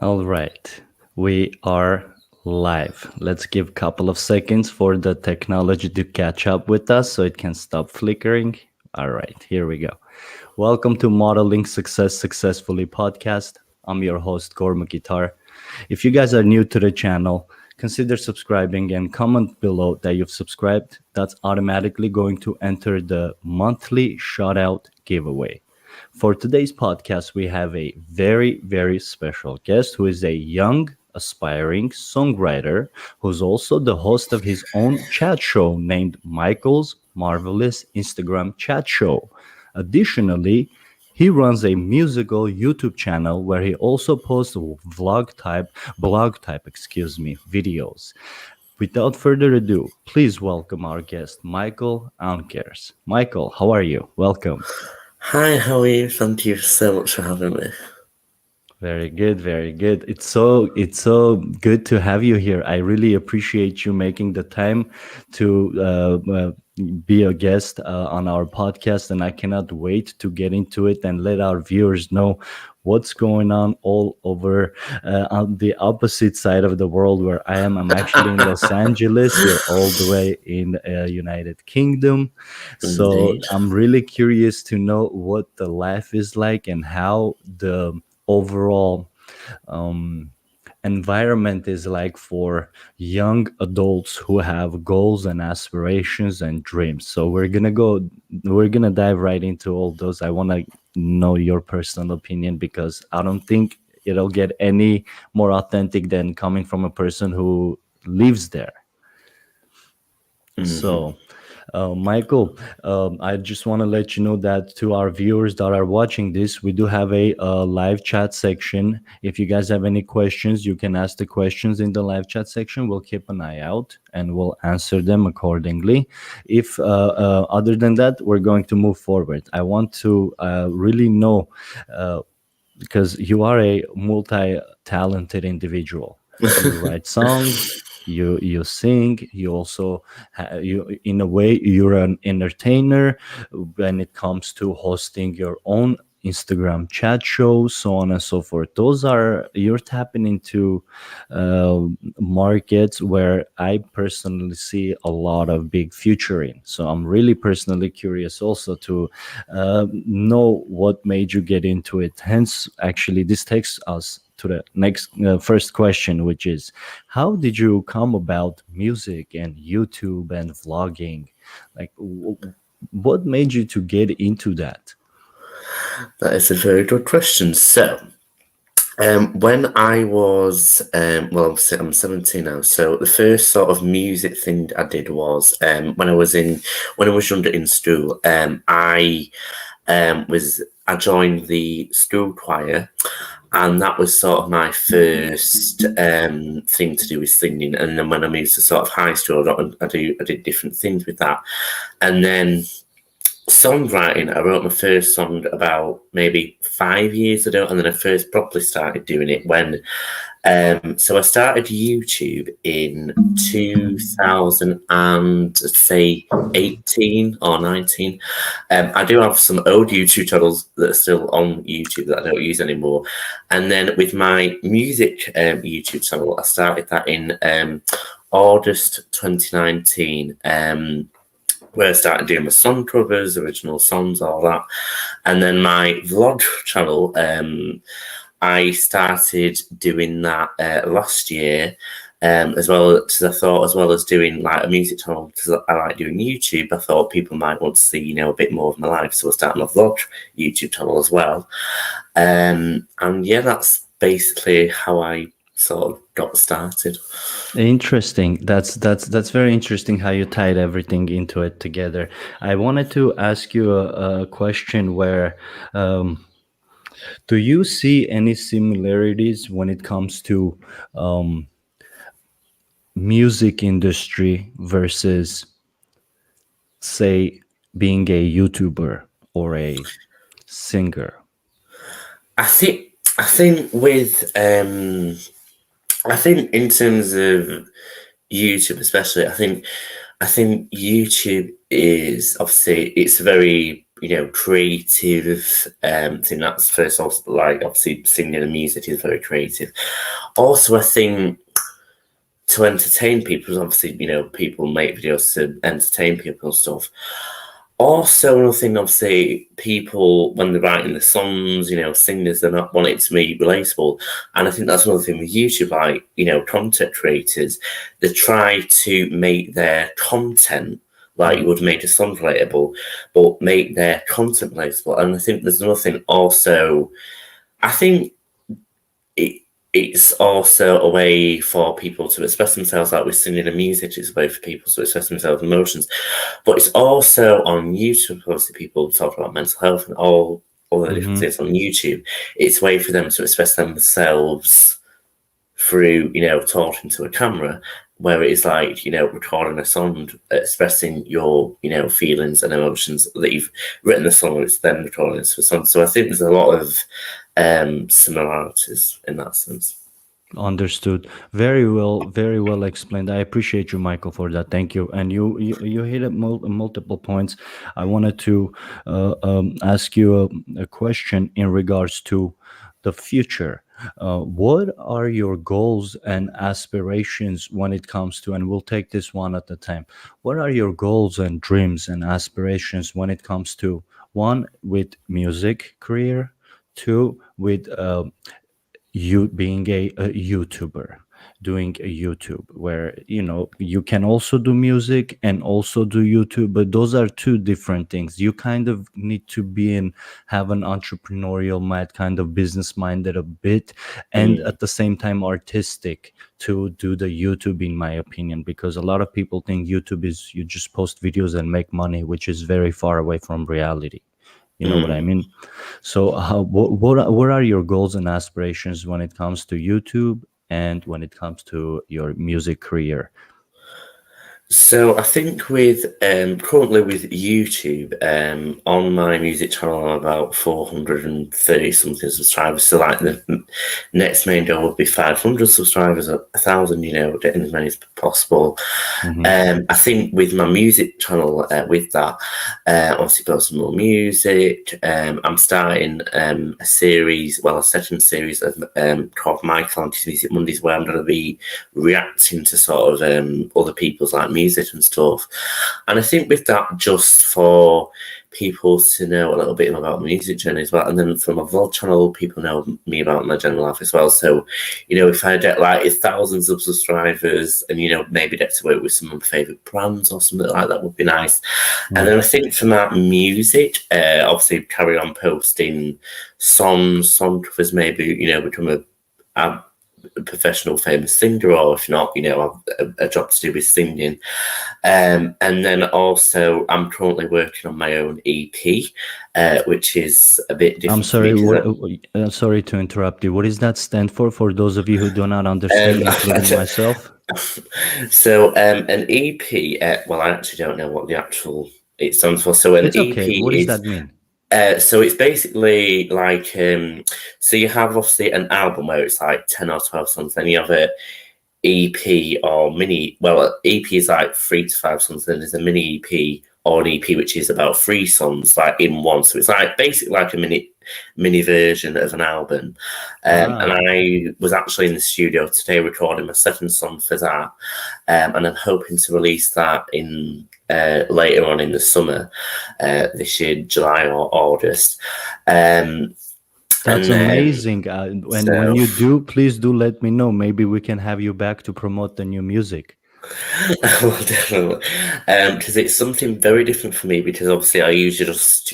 All right, we are live. Let's give a couple of seconds for the technology to catch up with us so it can stop flickering. All right, here we go. Welcome to Modeling Success Successfully podcast. I'm your host, Gorma Guitar. If you guys are new to the channel, consider subscribing and comment below that you've subscribed. That's automatically going to enter the monthly shout out giveaway. For today's podcast, we have a very, very special guest who is a young, aspiring songwriter who's also the host of his own chat show named Michael's Marvelous Instagram Chat Show. Additionally, he runs a musical YouTube channel where he also posts blog type, videos. Without further ado, please welcome our guest, Michael Ankers. Michael, how are you? Welcome. Hi, how are you? Thank you so much for having me. Very good, very good. It's so good to have you here. I really appreciate you making the time to be a guest on our podcast, and I cannot wait to get into it and let our viewers know what's going on all over on the opposite side of the world where I am. I'm actually in Los Angeles. You're all the way in United Kingdom. So Indeed. I'm really curious to know what the life is like and how the overall um, environment is like for young adults who have goals and aspirations and dreams. So we're gonna dive right into all those. I want to know your personal opinion because I don't think it'll get any more authentic than coming from a person who lives there. hmm So, Michael, I just want to let you know that to our viewers that are watching this, we do have a live chat section. If you guys have any questions, you can ask the questions in the live chat section. We'll keep an eye out and we'll answer them accordingly. If other than that, we're going to move forward. I want to really know because you are a multi-talented individual. You write songs, you sing, you also you in a way you're an entertainer when it comes to hosting your own Instagram chat shows, so on and so forth. Those are you're tapping into uh, markets where I personally see a lot of big future in. So I'm really personally curious also to know what made you get into it. Hence, actually, this takes us to the next first question, which is how did you come about music and YouTube and vlogging? Like, what made you to get into that? That is a very good question. When I was, I'm 17 now. So the first sort of music thing I did was when I was younger in school. I joined the school choir, and that was sort of my first thing to do with singing. And then when I moved to sort of high school, I did different things with that, and then songwriting. I wrote my first song about maybe 5 years ago, and then I first properly started doing it when. So I started YouTube in 2000 and say 18 or 19. I do have some old YouTube channels that are still on YouTube that I don't use anymore. And then with my music YouTube channel, I started that in August 2019. Where I started doing my song covers, original songs, all that. And then my vlog channel, I started doing that last year, as well as I thought, as well as doing like a music channel, because I like doing YouTube. I thought people might want to see, a bit more of my life, so I started my vlog YouTube channel as well. And yeah, that's basically how I sort of got started. Interesting. That's very interesting how you tied everything into it together. I wanted to ask you a question where um, do you see any similarities when it comes to um, music industry versus, say, being a YouTuber or a singer? I think I think in terms of YouTube, especially, I think YouTube is obviously creative thing. That's first off, like obviously singing and music is very creative. Also, I think to entertain people, obviously, people make videos to entertain people and stuff. Also, another thing, obviously, people, when they're writing the songs, singers, they're not wanting it to be relatable. And I think that's another thing with YouTube, like, content creators, they try to make their content like you would make a song relatable, but make their content relatable. And I think there's another thing also, I think it's also a way for people to express themselves, like with singing and music. It's a way for people to express themselves emotions. But it's also on YouTube, obviously people talk about mental health and all the different things on YouTube. It's a way for them to express themselves through, talking to a camera, where it is like, recording a song, expressing your, feelings and emotions that you've written the song, it's then recording it to a song. So I think there's a lot of similarities in that sense. Understood. Very well explained. I appreciate you, Michael, for that. Thank you. And you hit at multiple points. I wanted to ask you a question in regards to the future. What are your goals and aspirations when it comes to, and we'll take this one at a time. What are your goals and dreams and aspirations when it comes to, one, with music career, two, with you being a YouTuber, doing a YouTube, where you can also do music and also do YouTube, but those are two different things. You kind of need to have an entrepreneurial mind, kind of business minded a bit, and at the same time artistic to do the YouTube, in my opinion, because a lot of people think YouTube is you just post videos and make money, which is very far away from reality. You know what I mean? So what are your goals and aspirations when it comes to YouTube and when it comes to your music career? So I think with currently with YouTube, on my music channel, I'm about 430 something subscribers. So like the next main goal would be 500 subscribers, 1,000. Getting as many as possible. I think with my music channel, with that, obviously posting more music. I'm starting a second series of called Michael Ankers Music Mondays, where I'm going to be reacting to sort of other people's like music and stuff. And I think with that, just for people to know a little bit about my music journey as well. And then from my vlog channel, people know me about my general life as well. So, if I get like thousands of subscribers and, maybe get to work with some of my favourite brands or something like that would be nice. And then I think for my music, obviously carry on posting song covers, maybe, become a professional famous singer, or if not, have a job to do with singing. And then also I'm currently working on my own EP, which is a bit different. I'm sorry, sorry to interrupt you. What does that stand for those of you who do not understand, including myself? So an EP, well, I actually don't know what it stands for. So an It's okay. EP What does that mean? So it's basically like, so you have obviously an album where it's like 10 or 12 songs, then you have a EP or mini, well, EP is like 3 to 5 songs, then there's a mini EP or an EP which is about 3 songs like in one. So it's like basically like a mini version of an album. And I was actually in the studio today recording my second song for that. And I'm hoping to release that in later on in the summer, this year, July or August. That's amazing. And when you do, please do let me know. Maybe we can have you back to promote the new music. Well, definitely, because it's something very different for me, because obviously I usually just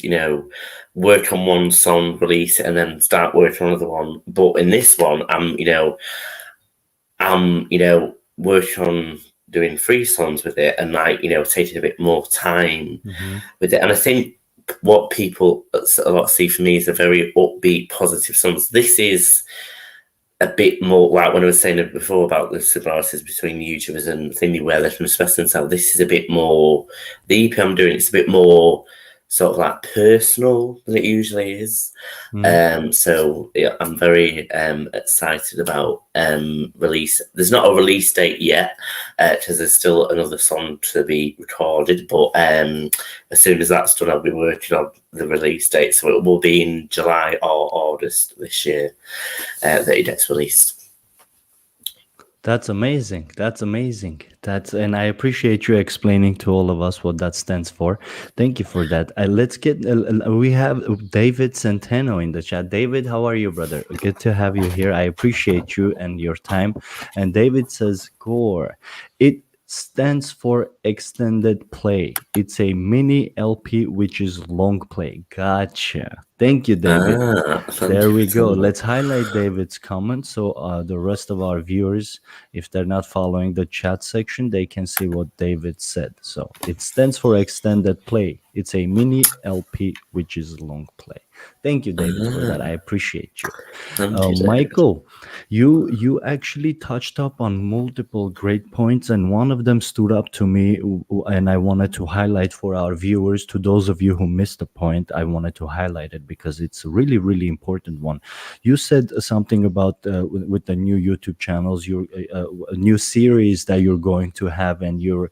work on one song, release it, and then start working on another one. But in this one, I'm working on doing 3 songs with it, and like taking a bit more time with it. And I think what people a lot see for me is a very upbeat, positive songs. This is a bit more like when I was saying before about the similarities between YouTubers and thingy, where they can express themselves. This is a bit more, the EP I'm doing, it's a bit more sort of like personal than it usually is. Mm. So yeah, I'm very excited about release. There's not a release date yet because there's still another song to be recorded. But as soon as that's done, I'll be working on the release date. So it will be in July or August this year that it gets released. That's amazing. That's amazing. And I appreciate you explaining to all of us what that stands for. Thank you for that. Let's get. We have David Centeno in the chat. David, how are you, brother? Good to have you here. I appreciate you and your time. And David says, "Core, it stands for extended play. It's a mini LP, which is long play." Gotcha. Thank you, David. Thank There you we so go. much. Let's highlight David's comment so the rest of our viewers, if they're not following the chat section, they can see what David said. So it stands for extended play. It's a mini LP, which is long play. Thank you, David, for that. I appreciate you. Thank you, David. Michael, you actually touched up on multiple great points, and one of them stood up to me, and I wanted to highlight for our viewers. To those of you who missed the point, I wanted to highlight it because it's a really, really important one. You said something about with the new YouTube channels, your a new series that you're going to have, and you're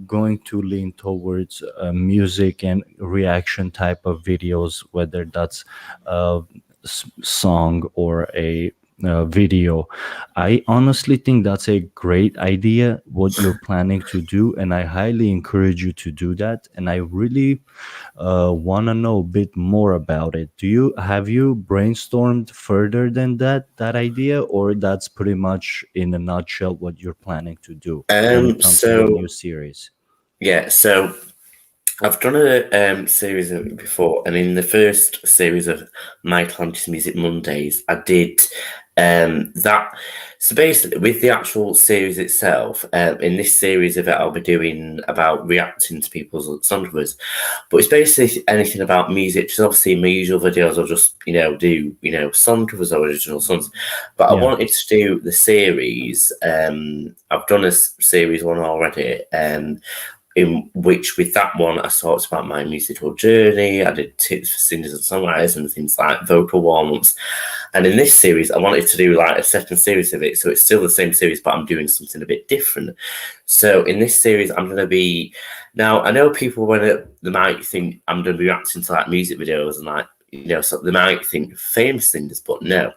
going to lean towards music and reaction type of videos, whether that's a song or a video. I honestly think that's a great idea, what you're planning to do, and I highly encourage you to do that. And I really want to know a bit more about it. Have you brainstormed further than that idea, or that's pretty much in a nutshell what you're planning to do when it comes to your new So series? yeah, so I've done a series of it before, and in the first series of Michael Ankers Music Mondays, I did that. So basically, with the actual series itself, in this series of it, I'll be doing about reacting to people's song covers, but it's basically anything about music. Because obviously, in my usual videos, I'll just do song covers or original songs, but I Yeah. wanted to do the series. I've done a series one already. In which, with that one, I talked about my musical journey. I did tips for singers and songwriters and things like vocal warm-ups. And in this series, I wanted to do like a second series of it. So it's still the same series, but I'm doing something a bit different. So in this series, I'm going to be... Now, I know people, when they might think I'm going to be reacting to like music videos and like, so they might think famous singers, but no.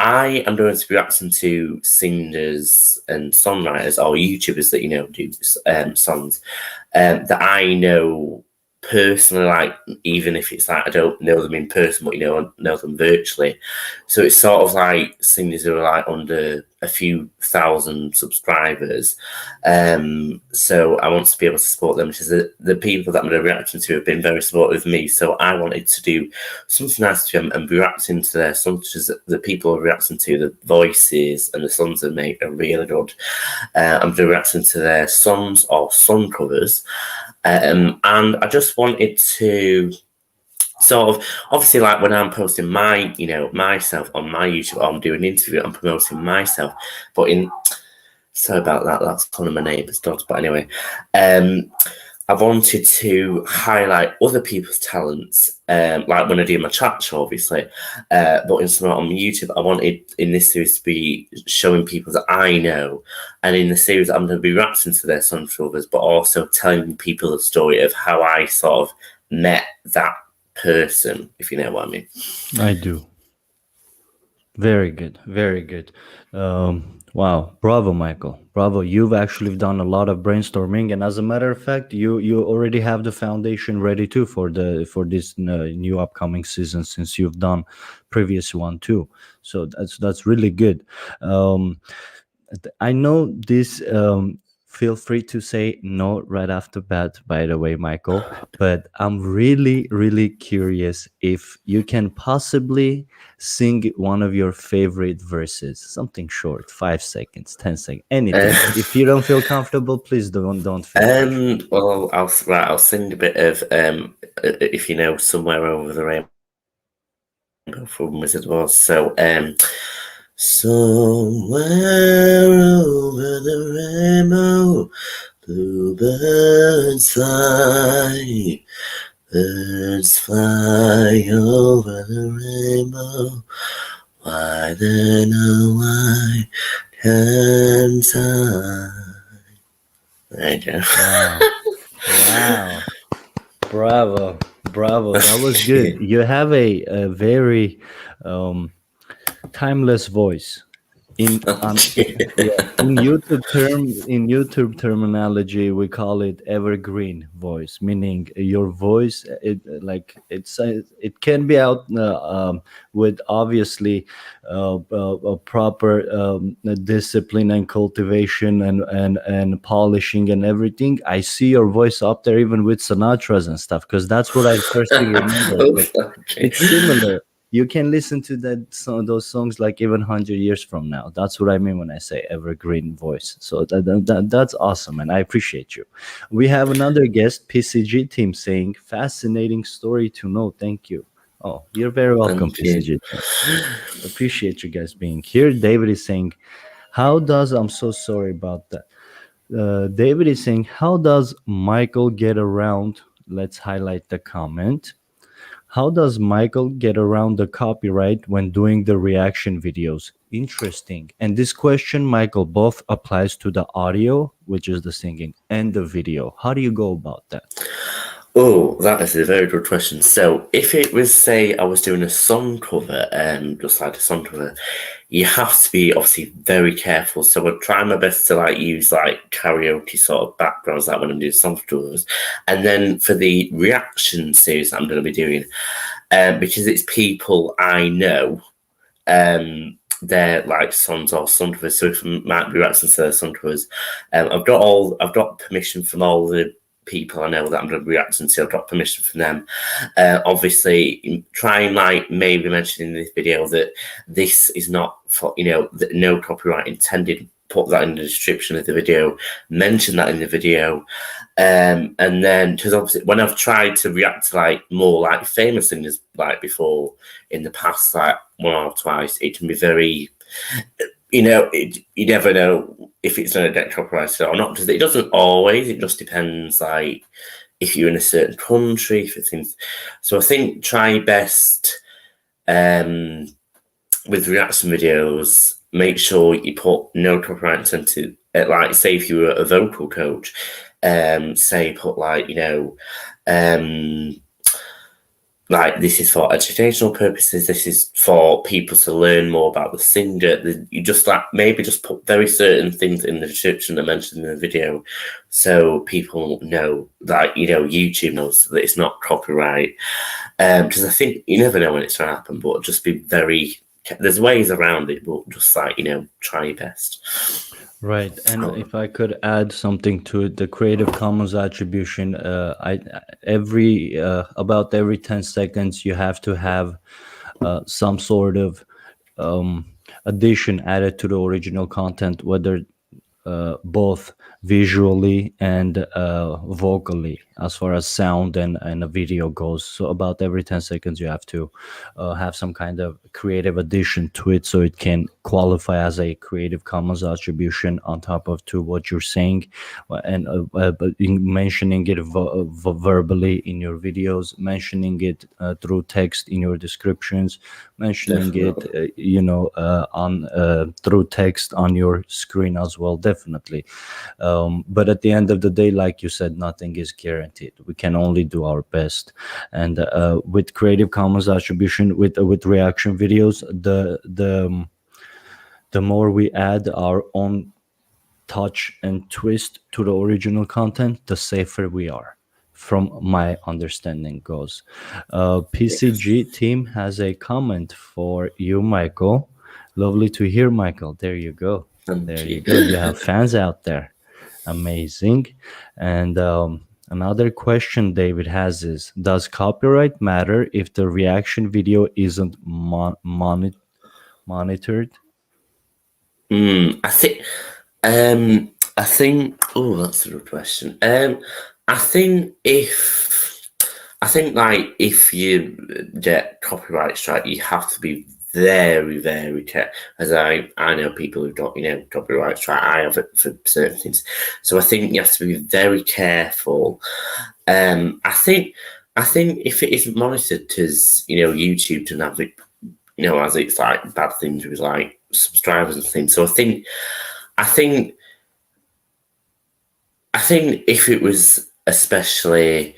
I am going to be reacting to singers and songwriters or YouTubers that do songs that I know personally, like even if it's like I don't know them in person, but I know them virtually. So it's sort of like singers who are like under a few thousand subscribers. So I want to be able to support them because the people that I'm going to be reacting to have been very supportive of me. So I wanted to do something nice to them and be reacting to their songs, because the people are reacting to the voices and the songs they make are really good. I'm doing reacting to their songs or song covers. And I just wanted to sort of, obviously, like when I'm posting myself on my YouTube, or I'm doing an interview, I'm promoting myself. But sorry about that, that's one of my neighbour's dogs. But anyway, I wanted to highlight other people's talents, like when I do my chat show, obviously. But on YouTube, I wanted in this series to be showing people that I know. And in the series, I'm going to be reacting to their song covers, but also telling people the story of how I sort of met that person, if you know what I mean. I do. Very good. Very good. Wow. Bravo, Michael. Bravo. You've actually done a lot of brainstorming, and as a matter of fact, you already have the foundation ready too for this new upcoming season, since you've done previous one too. So that's really good. Um, I know this. Feel free to say no right after bat, by the way, Michael. But I'm really, really curious if you can possibly sing one of your favorite verses, something short, 5 seconds, 10 seconds, anything. If you don't feel comfortable, please don't feel pressure. Well, I'll sing a bit of if you know Somewhere Over the Rainbow from Wizard of Oz. So somewhere over the rainbow, bluebirds fly. Birds fly over the rainbow, why then a white hand side. There you go. Wow. Wow. Bravo. Bravo. That was good. You have a very um, timeless voice. Yeah, in YouTube terminology, we call it evergreen voice, meaning your voice, it can be out with obviously a proper discipline and cultivation and polishing and everything. I see your voice up there even with Sinatra's and stuff, because that's what I first thing remember. Oh, Like, okay. it's similar. You can listen to those songs like even 100 years from now. That's what I mean when I say evergreen voice. So that's awesome, and I appreciate you. We have another guest, PCG team, saying fascinating story to know. Thank you. Oh, you're very welcome, Thank you. PCG team. Appreciate you guys being here. David is saying, how does I'm so sorry about that. David is saying, how does Michael get around? Let's highlight the comment. How does Michael get around the copyright when doing the reaction videos? Interesting. And this question, Michael, both applies to the audio, which is the singing, and the video. How do you go about that? Oh, that is a very good question. So, if it was, say, I was doing a song cover, just like a song cover, you have to be obviously very careful. So, I try my best to like use like karaoke sort of backgrounds, like when I'm doing song covers, and then for the reaction series that I'm going to be doing, because it's people I know, they're like sons or song covers. So, if I might be reacting to their song covers, I've got permission from all the people I know that I'm going to be reacting to. I've got permission from them. Obviously, try and like maybe mention in this video that this is not for, that no copyright intended. Put that in the description of the video, mention that in the video. And then, because obviously when I've tried to react to like more like famous singers like before in the past, like one or twice, it can be very, you never know if it's going to get copyrighted or not, because it doesn't always. It just depends, like if you're in a certain country, if it's things. So I think try best with reaction videos. Make sure you put no copyright into it. Like, say if you were a vocal coach, say put like like this is for educational purposes, this is for people to learn more about the singer. You just like maybe just put very certain things in the description that mentioned in the video, so people know, like YouTube knows that it's not copyright. Because I think you never know when it's going to happen, but just be very. There's ways around it, but just like try your best. Right, and if I could add something to it, the Creative Commons attribution, about every 10 seconds, you have to have some sort of addition added to the original content, whether both visually and vocally, as far as sound and a video goes. So about every 10 seconds, you have to have some kind of creative addition to it, so it can qualify as a Creative Commons attribution on top of to what you're saying, and but mentioning it verbally in your videos, mentioning it through text in your descriptions, mentioning Definitely. it on through text on your screen as well. Definitely. But at the end of the day, like you said, nothing is guaranteed. We can only do our best. And with Creative Commons attribution, with reaction videos, the more we add our own touch and twist to the original content, the safer we are, from my understanding goes. PCG team has a comment for you, Michael. Lovely to hear, Michael. There you go. There Thank you you. go. You have fans out there. Amazing. And another question David has is, does copyright matter if the reaction video isn't monitored? I think. I think. Oh, that's a good question. I think like if you get copyright strike, you have to be very, very careful. As I know people who've got copyright strike. I have it for certain things, so I think you have to be very careful. I think I think if it isn't monitored, because YouTube doesn't have it, as it's like bad things with like subscribers and things. So I think, I think if it was especially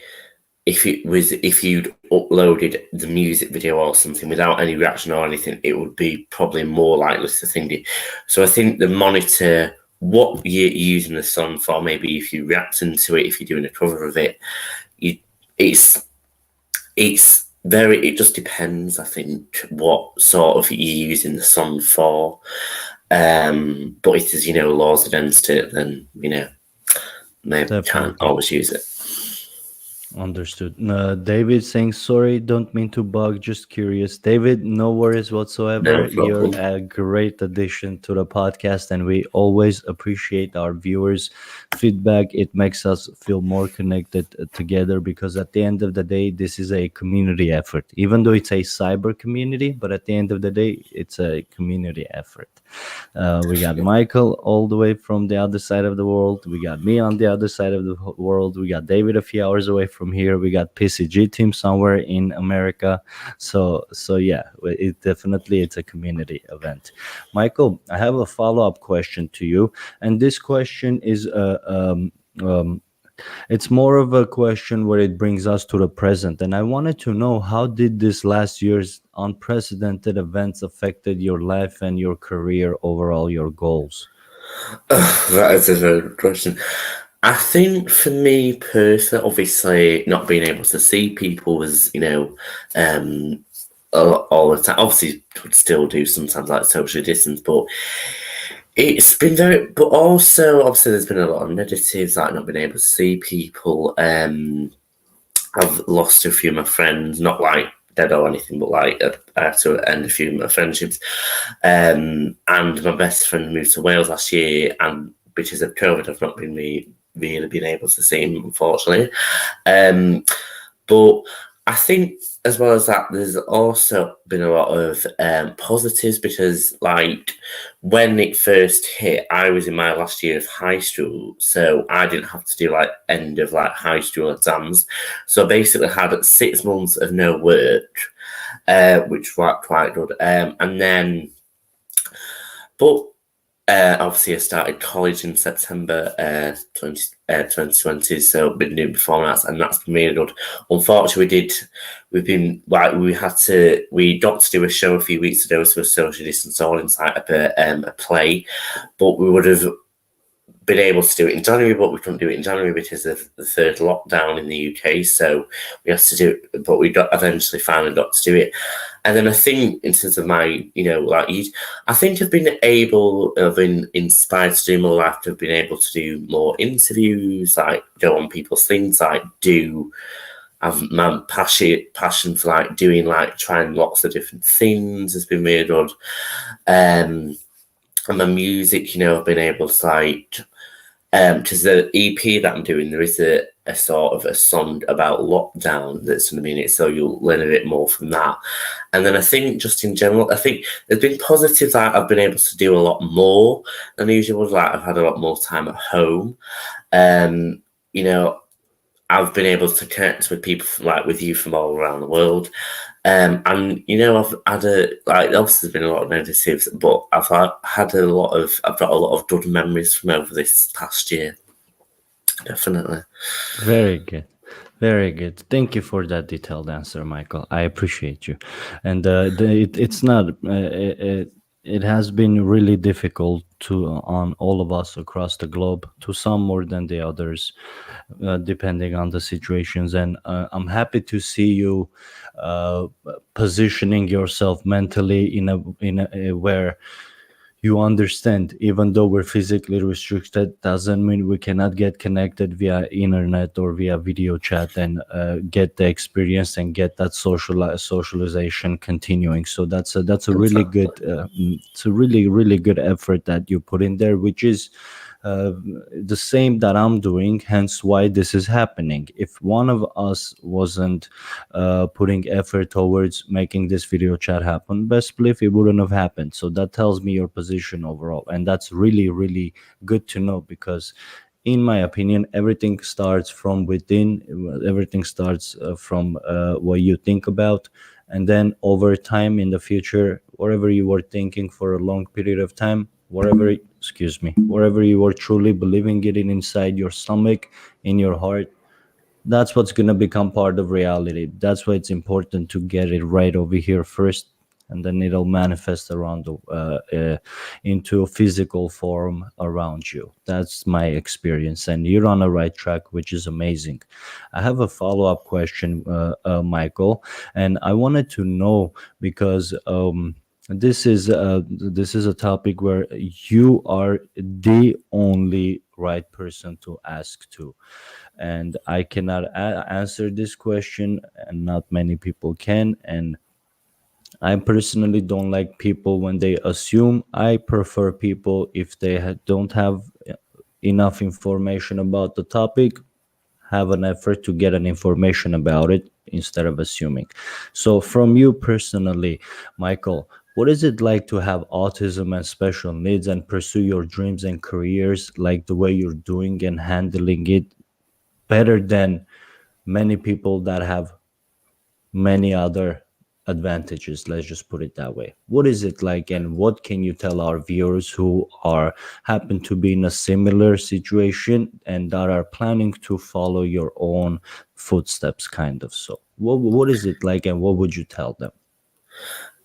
if you'd uploaded the music video or something without any reaction or anything, it would be probably more likely to think. So I think the monitor what you're using the song for. Maybe if you're reacting to it, if you're doing a cover of it, you, it's it just depends. I think what sort of you're using the song for. But if there's laws against it, then maybe can't Definitely. always use it. Understood. David saying sorry, don't mean to bug, just curious. David, no worries No whatsoever. You're problem. a great addition to the podcast, and we always appreciate our viewers' feedback. It makes us feel more connected together because at the end of the day, this is a community effort. Even though it's a cyber community, but at the end of the day, it's a community effort. We got Michael all the way from the other side of the world. We got me on the other side of the world. We got David a few hours away from here. We got PCG team somewhere in America. So yeah, it definitely it's a community event. Michael, I have a follow up question to you, and this question is it's more of a question where it brings us to the present. And I wanted to know, how did this last year's unprecedented events affected your life and your career, overall, your goals? That is a very good question. I think for me personally, obviously not being able to see people was, all the time. Obviously, would still do sometimes like social distance, but it's been very. But also, obviously, there's been a lot of negatives, like not being able to see people. I've lost a few of my friends, not like dead or anything, but like I had to end a few of my friendships. And my best friend moved to Wales last year, and because of COVID, I've not been really been able to see him, unfortunately. But I think as well as that, there's also been a lot of positives because, like, when it first hit, I was in my last year of high school, so I didn't have to do like end of like high school exams. So I basically had 6 months of no work, which was quite good. And then, but obviously, I started college in September 2020, so I've been doing performance, and that's been really good. Unfortunately, we got to do a show a few weeks ago, so a social distance all inside a play, but we would have been able to do it in January, but we couldn't do it in January because of the third lockdown in the UK. So we had to do it, but we eventually finally got to do it. And then I think in terms of my, I think I've been inspired to do more life. I've been able to do more interviews, like go on people's things, like have my passion for like doing like trying lots of different things has been really good. And my music, I've been able to like, because the EP that I'm doing, there is a sort of a song about lockdown that's going to be in it, so you'll learn a bit more from that. And then I think just in general, I think there's been positive that I've been able to do a lot more than usual. Like I've had a lot more time at home. You know, I've been able to connect with people with you from all around the world. And I've had obviously there's been a lot of negatives, but I've got a lot of good memories from over this past year. Definitely. Very good. Very good. Thank you for that detailed answer, Michael. I appreciate you. And it's not. It has been really difficult on all of us across the globe. To some more than the others, depending on the situations. And I'm happy to see you positioning yourself mentally in a where you understand, even though we're physically restricted, doesn't mean we cannot get connected via internet or via video chat and get the experience and get that socialization continuing. So that's a really good Exactly. it's a really good effort that you put in there, which is the same that I'm doing, hence why this is happening. If one of us wasn't putting effort towards making this video chat happen, best believe it wouldn't have happened. So that tells me your position overall, and that's really good to know, because in my opinion, everything starts from within. Everything starts from what you think about, and then over time in the future, whatever you were thinking for a long period of time, whatever, excuse me, whatever you were truly believing it in inside your stomach, in your heart, that's what's going to become part of reality. That's why it's important to get it right over here first, and then it'll manifest around into a physical form around you. That's my experience, and you're on the right track, which is amazing. I have a follow-up question, Michael, and I wanted to know because this is a topic where you are the only right person to ask to, and I cannot answer this question, and not many people can. And I personally don't like people when they assume. I prefer people, if they don't have enough information about the topic, have an effort to get an information about it instead of assuming. So from you personally, Michael, what is it like to have autism and special needs and pursue your dreams and careers like the way you're doing and handling it better than many people that have many other advantages? Let's just put it that way. What is it like, and what can you tell our viewers who are happen to be in a similar situation and that are planning to follow your own footsteps, kind of? So what is it like, and what would you tell them?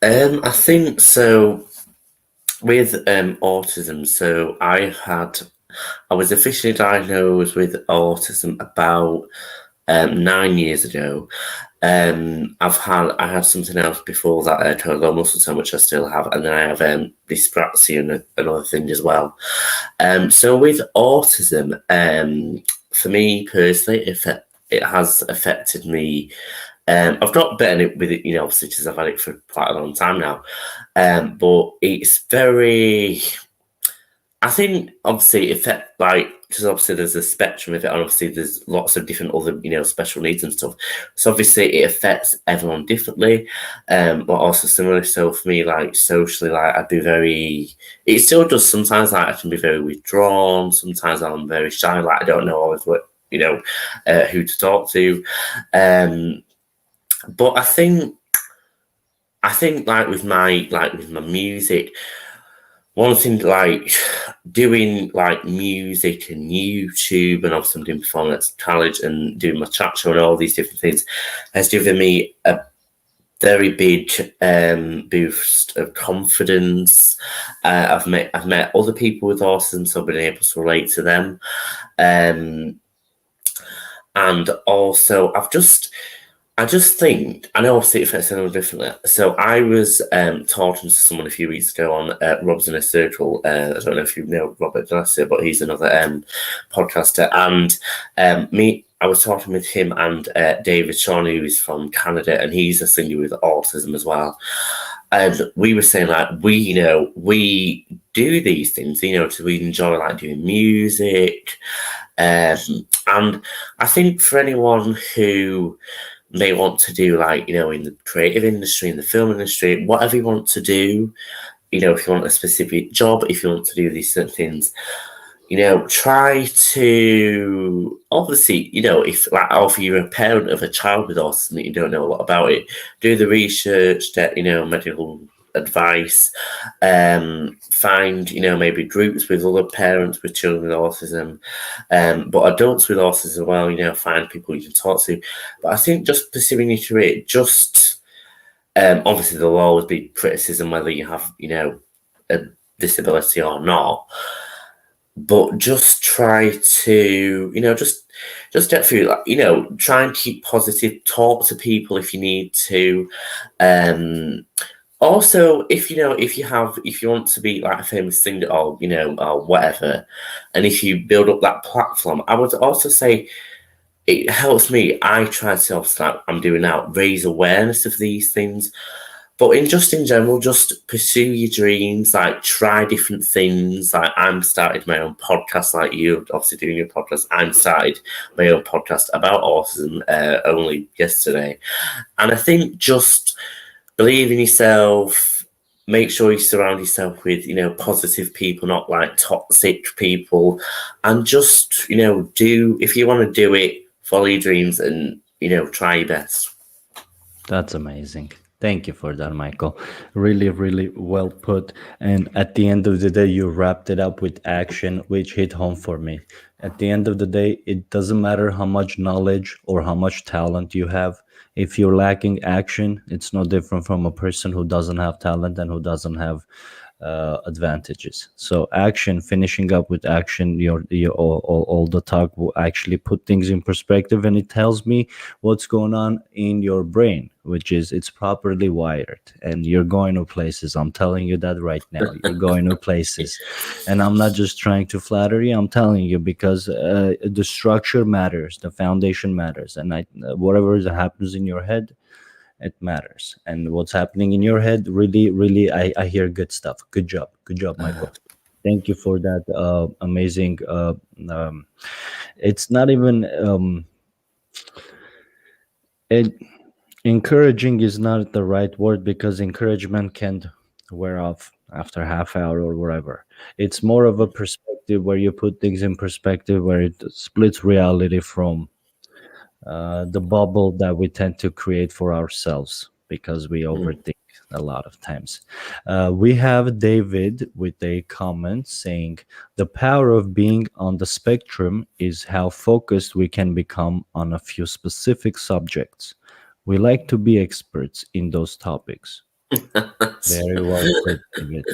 I think so with autism. So I was officially diagnosed with autism about 9 years ago. I had something else before that, total muscle so much I still have, and then I have dyspraxia and another thing as well. So with autism, for me personally, if it has affected me. I've not been it with it, obviously, because I've had it for quite a long time now. But it's very. I think obviously because obviously there's a spectrum of it, and obviously there's lots of different other special needs and stuff. So obviously it affects everyone differently, but also similarly. So for me, like socially, like I'd be very. It still does sometimes. Like I can be very withdrawn. Sometimes I'm very shy. Like I don't know always what who to talk to. But I think like with my music, one thing like doing like music and YouTube, and obviously I'm doing performance college and doing my chat show and all these different things has given me a very big boost of confidence. I've met other people with autism, so I've been able to relate to them, um, and also I just think, I know obviously it affects everyone differently. So I was talking to someone a few weeks ago on Rob's in a Circle. I don't know if you know Robert Glasser, but he's another podcaster. And I was talking with him and David Shawn, who is from Canada, and he's a singer with autism as well. And we were saying like we do these things, because we enjoy like doing music, and I think for anyone who may want to do like in the creative industry, in the film industry, whatever you want to do, if you want a specific job, if you want to do these certain things, try to obviously, if like, or if you're a parent of a child with autism that you don't know a lot about it, do the research, get medical advice, find maybe groups with other parents with children with autism, but adults with autism as well, find people you can talk to. But I think just pursuing your career, just obviously there'll always be criticism whether you have a disability or not, but just try to just get through, try and keep positive, talk to people if you need to. Also, if you want to be like a famous singer or or whatever, and if you build up that platform, I would also say it helps me. I try to obviously, like I'm doing now, raise awareness of these things. But in general, just pursue your dreams, like try different things. Like I'm started my own podcast, like you obviously doing your podcast. I'm started my own podcast about autism only yesterday. And I think just believe in yourself, make sure you surround yourself with, positive people, not like toxic people, and just, do, if you want to do it, follow your dreams and, try your best. That's amazing. Thank you for that, Michael. Really, really well put. And at the end of the day, you wrapped it up with action, which hit home for me. At the end of the day, it doesn't matter how much knowledge or how much talent you have. If you're lacking action, it's no different from a person who doesn't have talent and who doesn't have advantages. So action, finishing up with action, your all the talk will actually put things in perspective, and it tells me what's going on in your brain, which is it's properly wired, and you're going to places. I'm telling you that right now. You're going to places, and I'm not just trying to flatter you. I'm telling you because the structure matters, the foundation matters, and whatever that happens in your head, it matters. And what's happening in your head, really, really, I hear good stuff. Good job, Michael. Thank you for that amazing um, it's not even it encouraging is not the right word, because encouragement can wear off after half hour or whatever. It's more of a perspective where you put things in perspective, where it splits reality from the bubble that we tend to create for ourselves because we Mm. overthink a lot of times. We have David with a comment saying, the power of being on the spectrum is how focused we can become on a few specific subjects. We like to be experts in those topics. Very well put, David.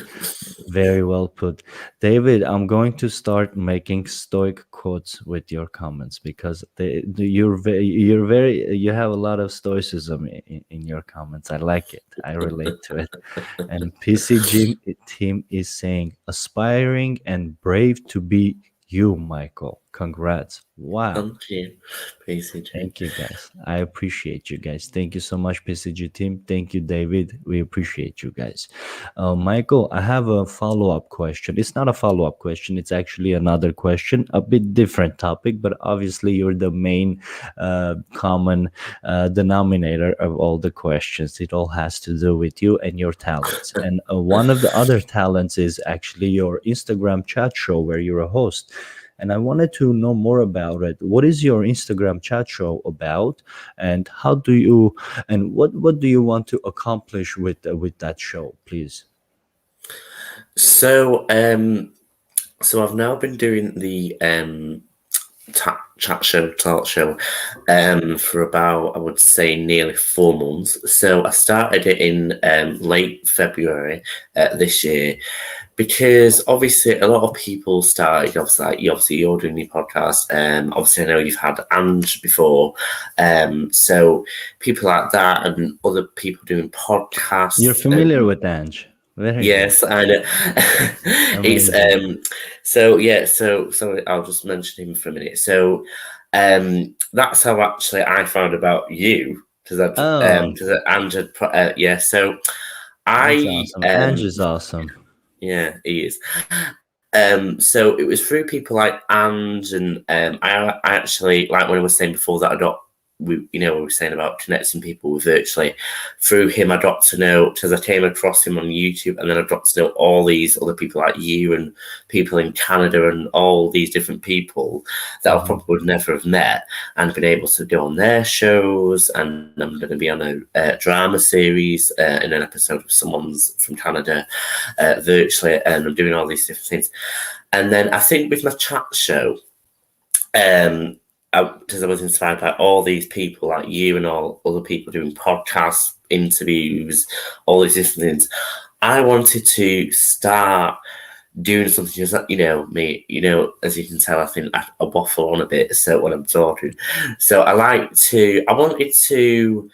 Very well put. David, I'm going to start making stoic quotes with your comments, because you have a lot of stoicism in your comments. I like it. I relate to it. And PCG team is saying, aspiring and brave to be you, Michael. Congrats. Wow. Thank you, PCG. Thank you, guys. I appreciate you guys. Thank you so much, PCG team. Thank you, David. We appreciate you guys. Michael, I have a follow up question. It's not a follow up question, it's actually another question, a bit different topic, but obviously, you're the main common denominator of all the questions. It all has to do with you and your talents. And one of the other talents is actually your Instagram chat show where you're a host, and I wanted to know more about it. What is your Instagram chat show about, and how do you, and what do you want to accomplish with that show, please? So, so I've now been doing the chat show, talk show, for about, I would say, nearly 4 months. So I started it in late February this year, because obviously a lot of people started, obviously, like, obviously you're doing your podcast. Obviously I know you've had Ange before. So people like that and other people doing You're podcasts. familiar with Ange. Very good. Yes, I know. It's Amazing. so yeah, so I'll just mention him for a minute. So that's how actually I found about you, Oh, because Andrew, yeah. So that's I awesome. Ange is awesome. yeah, he is. So it was through people like Ange, and I actually, like when I was saying before that I got, we were saying about connecting people with virtually. Through him, I got to know, because I came across him on YouTube, and then I got to know all these other people like you and people in Canada and all these different people that I Mhm. probably would never have met, and been able to go on their shows. And I'm going to be on a drama series in an episode of someone's from Canada virtually, and I'm doing all these different things. And then I think with my chat show, because I was inspired by all these people like you and all other people doing podcasts, interviews, all these different things, I wanted to start doing something just like, me, as you can tell, I think I waffle on a bit so when I'm talking. So I wanted to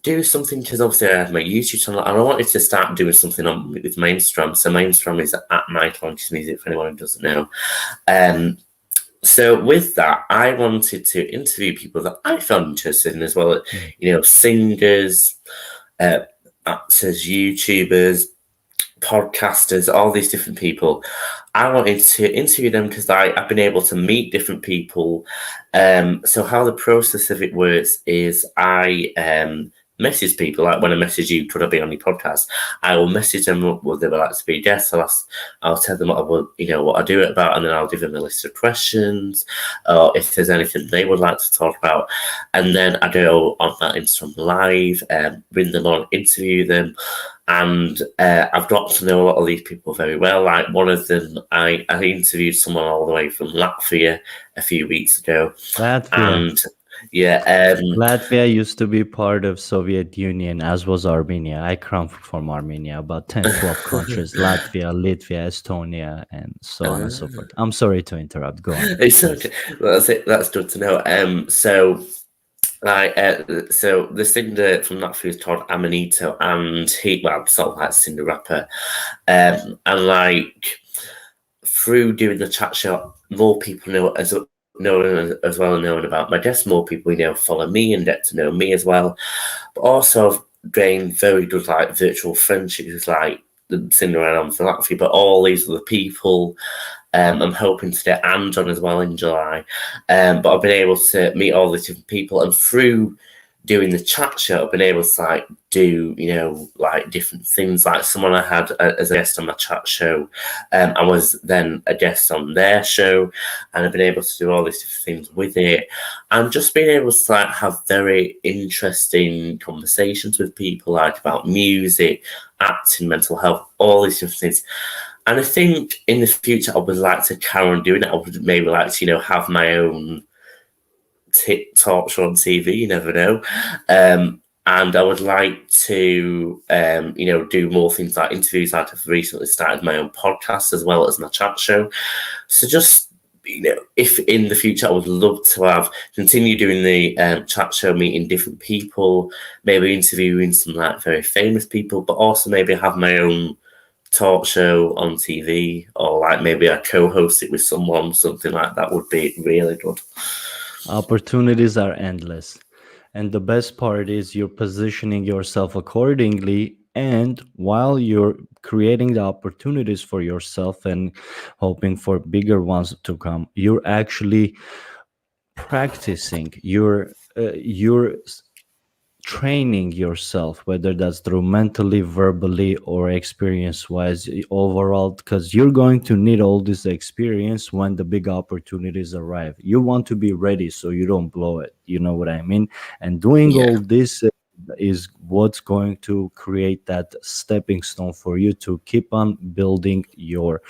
do something, because obviously I have my YouTube channel, and I wanted to start doing something on with Mainstream. So Mainstream is at Michael Ankers Music, for anyone who doesn't know. So with that, I wanted to interview people that I found interested in as well, Mm. singers, actors, YouTubers, podcasters, all these different people. I wanted to interview them because I've been able to meet different people. So how the process of it works is I message people. Like when I message you, could I be on your podcast? I will message them what they would like to be guests. I'll tell them what I will, what I do it about, and then I'll give them a list of questions, or if there's anything they would like to talk about, and then I go on that Instagram live, bring them on, interview them. And I've got to know a lot of these people very well. Like one of them, I interviewed someone all the way from Latvia a few weeks ago, Latvia. and yeah, Latvia used to be part of Soviet Union, as was Armenia. I come from Armenia, about 10, 12 countries, Latvia, Latvia, Estonia, and so on and so forth. I'm sorry to interrupt. Go on. it's okay. That's it. That's good to know. So the singer from Latvia is called Amanito, and he, sort of like singer rapper, and like through doing the chat show, more people know as well knowing about my guests. More people follow me and get to know me as well. But also I've gained very good like virtual friendships, like the singer around for Latvia, but all these other people. I'm hoping to get Ange on as well in July. But I've been able to meet all these different people, and through doing the chat show, I've been able to like do, like different things. Like someone I had as a guest on my chat show, I was then a guest on their show, and I've been able to do all these different things with it, and just being able to like have very interesting conversations with people, like about music, acting, mental health, all these different things. And I think in the future, I would like to carry on doing it. I would maybe like to, have my own talk show on TV. You never know. And I would like to, do more things like interviews. Like I've recently started my own podcast as well as my chat show. So just, if in the future, I would love to continue doing the chat show, meeting different people, maybe interviewing some like very famous people, but also maybe have my own talk show on TV, or like maybe I co-host it with someone, something like that would be really good. Opportunities are endless. And the best part is you're positioning yourself accordingly. And while you're creating the opportunities for yourself and hoping for bigger ones to come, you're actually practicing, you're training yourself, whether that's through mentally, verbally, or experience wise overall, because you're going to need all this experience when the big opportunities arrive. You want to be ready so you don't blow it, you know what I mean? And doing Yeah. all this is what's going to create that stepping stone for you to keep on building your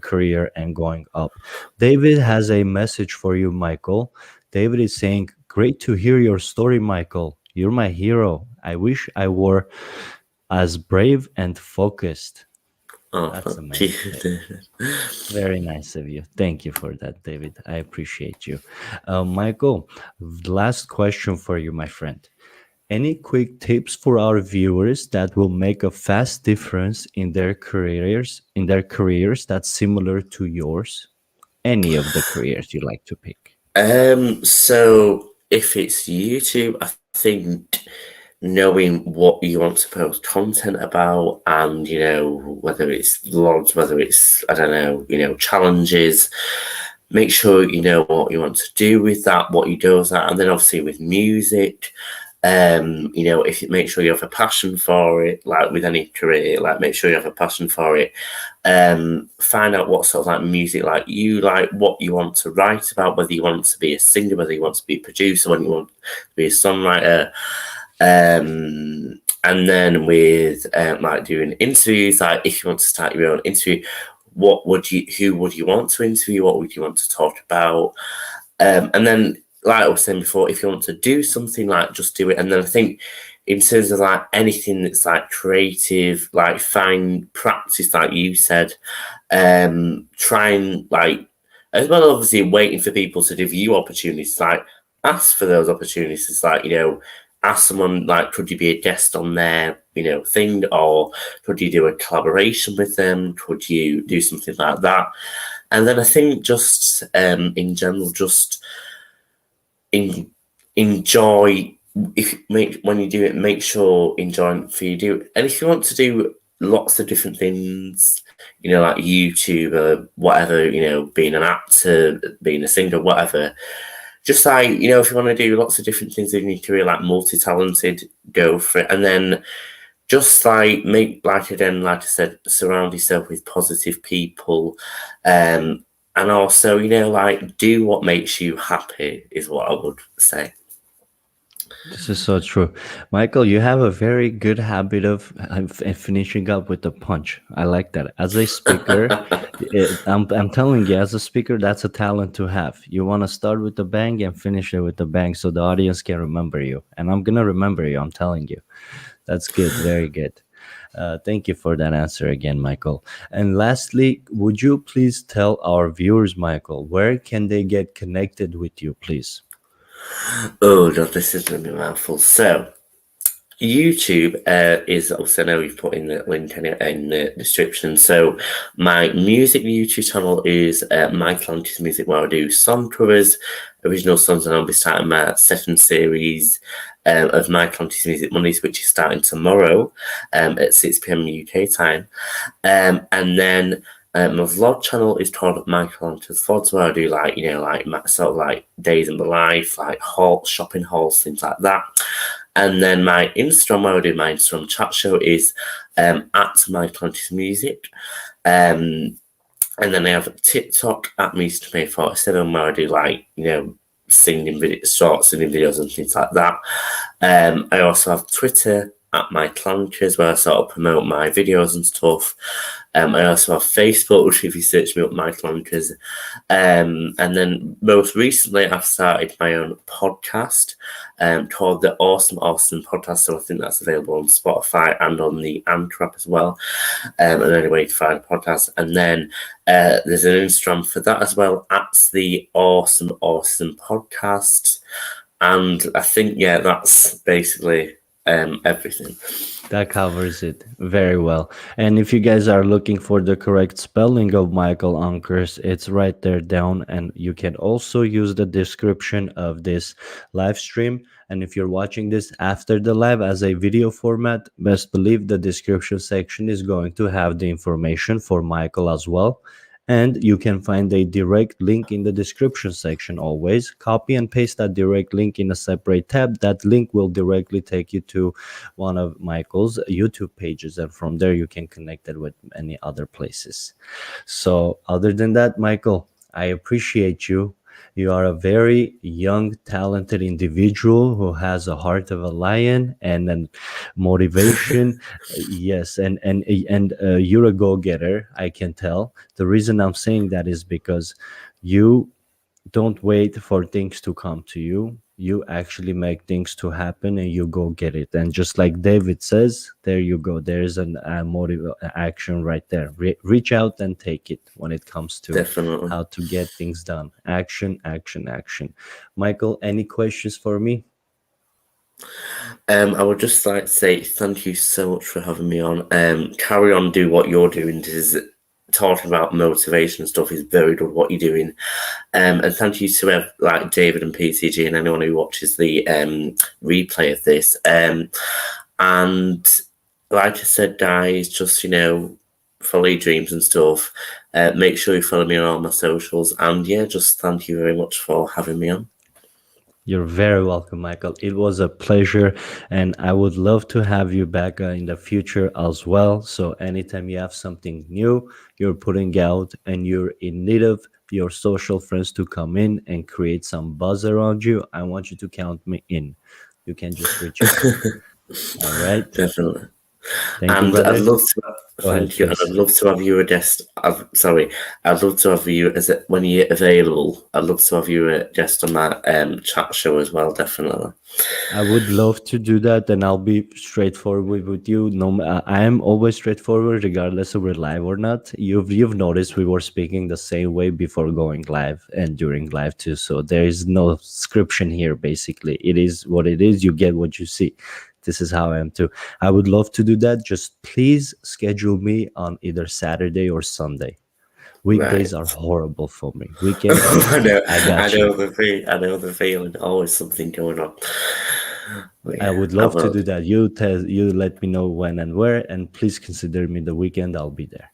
career and going up. David has a message for you, Michael. David is saying, great to hear your story, Michael. You're my hero. I wish I were as brave and focused. Oh, That's thank you. amazing. Very nice of you. Thank you for that, David. I appreciate you. Michael, last question for you, my friend. Any quick tips for our viewers that will make a fast difference in their careers, that's similar to yours? Any of the careers you like to pick? So if it's YouTube, I think knowing what you want to post content about, and whether it's vlogs, whether it's I don't know, challenges, make sure you know what you want to do with that, what you do with that, and then obviously with music, if you make sure you have a passion for it, like with any career, like make sure you have a passion for it. Find out what sort of like music like you like, what you want to write about, whether you want to be a singer, whether you want to be a producer, whether you want to be a songwriter. And then with like doing interviews, like if you want to start your own interview, who would you want to interview? What would you want to talk about? And then, like I was saying before, if you want to do something, like just do it. And then I think in terms of like anything that's like creative, like find practice, like you said, try and like, as well, obviously waiting for people to give you opportunities, like ask for those opportunities. It's like, ask someone like, could you be a guest on their, thing, or could you do a collaboration with them? Could you do something like that? And then I think just in general, just enjoy. When you do it, make sure enjoy for you do. And if you want to do lots of different things, like YouTube or whatever, being an actor, being a singer, whatever, just like, if you want to do lots of different things, you need to be like multi-talented, go for it. And then just like make, like again, like I said, surround yourself with positive people. And also, like do what makes you happy is what I would say. This is so true. Michael, you have a very good habit of finishing up with a punch. I like that. As a speaker, I'm telling you, as a speaker, that's a talent to have. You want to start with a bang and finish it with a bang so the audience can remember you. And I'm going to remember you, I'm telling you. That's good. Very good. Thank you for that answer again, Michael. And lastly, would you please tell our viewers, Michael, where can they get connected with you, please? Oh, God, this is going to be a mouthful. So, YouTube is also, I know we've put in the link in the description. So my music YouTube channel is Michael Ankers Music, where I do song covers, original songs, and I'll be starting my second series of Michael Ankers Music Mondays, which is starting tomorrow at 6 p.m. UK time. And then my vlog channel is called Michael Ankers Vlogs, where I do like sort of like days in my life, like shopping hauls, things like that. And then my Instagram, where I do my Instagram chat show, is at Michael Ankers Music. And then I have TikTok at MrMay47, where I do like, singing videos, short singing videos and things like that. I also have Twitter at Michael Ankers, where I sort of promote my videos and stuff. I also have Facebook, which if you search me up, Michael Ankers. And then most recently, I've started my own podcast called the Awesome Podcast. So I think that's available on Spotify and on the Anchor app as well. And anyway, to find a podcast. And then there's an Instagram for that as well. At the Awesome Podcast. And I think, that's basically everything. That covers it very well. And if you guys are looking for the correct spelling of Michael Ankers, it's right there down. And you can also use the description of this live stream. And if you're watching this after the live as a video format, best believe the description section is going to have the information for Michael as well. And you can find a direct link in the description section always. Copy and paste that direct link in a separate tab. That link will directly take you to one of Michael's YouTube pages. And from there, you can connect it with any other places. So other than that, Michael, I appreciate you. You are a very young, talented individual who has a heart of a lion and then motivation. Yes, and you're a go-getter. I can tell. The reason I'm saying that is because you don't wait for things to come to you. You actually make things to happen and you go get it. And just like David says, there you go. There's an motive action right there. Reach out and take it when it comes to Definitely. how to get things done. Action. Michael, any questions for me? I would just like to say thank you so much for having me on. Carry on, do what you're doing. Talking about motivation stuff is very good what you're doing. And thank you to like David and PCG and anyone who watches the replay of this. And like I said, guys, just follow your dreams and stuff. Make sure you follow me on all my socials. And just thank you very much for having me on. You're very welcome, Michael. It was a pleasure, and I would love to have you back in the future as well. So, anytime you have something new you're putting out and you're in need of your social friends to come in and create some buzz around you, I want you to count me in. You can just reach out. All right. Definitely. Thank you, And brother. I'd love to Go ahead, thank you. And please. I'd love to have you a guest. I'd love to have you when you're available. I'd love to have you a guest on that chat show as well. Definitely. I would love to do that, and I'll be straightforward with you. No, I am always straightforward, regardless of we're live or not. You've noticed we were speaking the same way before going live and during live too. So there is no scription here. Basically, it is what it is. You get what you see. This is how I am too. I would love to do that. Just please schedule me on either Saturday or Sunday. Weekdays are horrible for me. Weekends, I know. I got you. I know the feeling. Always something going on. I would love to do that. You let me know when and where, and please consider me the weekend. I'll be there.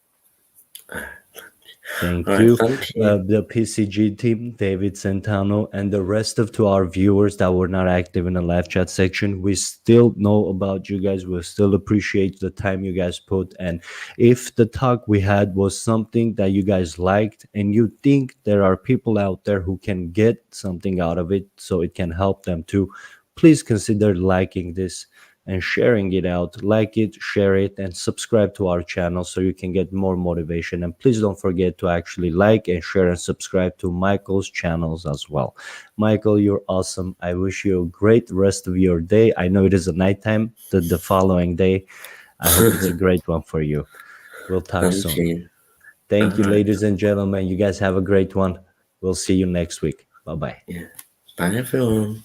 Thank All right, you, thank you. the PCG team, David Centano, and the rest of to our viewers that were not active in the live chat section. We still know about you guys. We still appreciate the time you guys put. And if the talk we had was something that you guys liked, and you think there are people out there who can get something out of it, so it can help them too, please consider liking this and sharing it out. Like it, share it, and subscribe to our channel so you can get more motivation. And please don't forget to actually like and share and subscribe to Michael's channels as well. Michael, you're awesome. I wish you a great rest of your day. I know it is a nighttime, the following day. I hope it's a great one for you. We'll talk Thank soon. you. All Thank you, right. ladies and gentlemen. You guys have a great one. We'll see you next week. Bye bye. Yeah. Bye, everyone.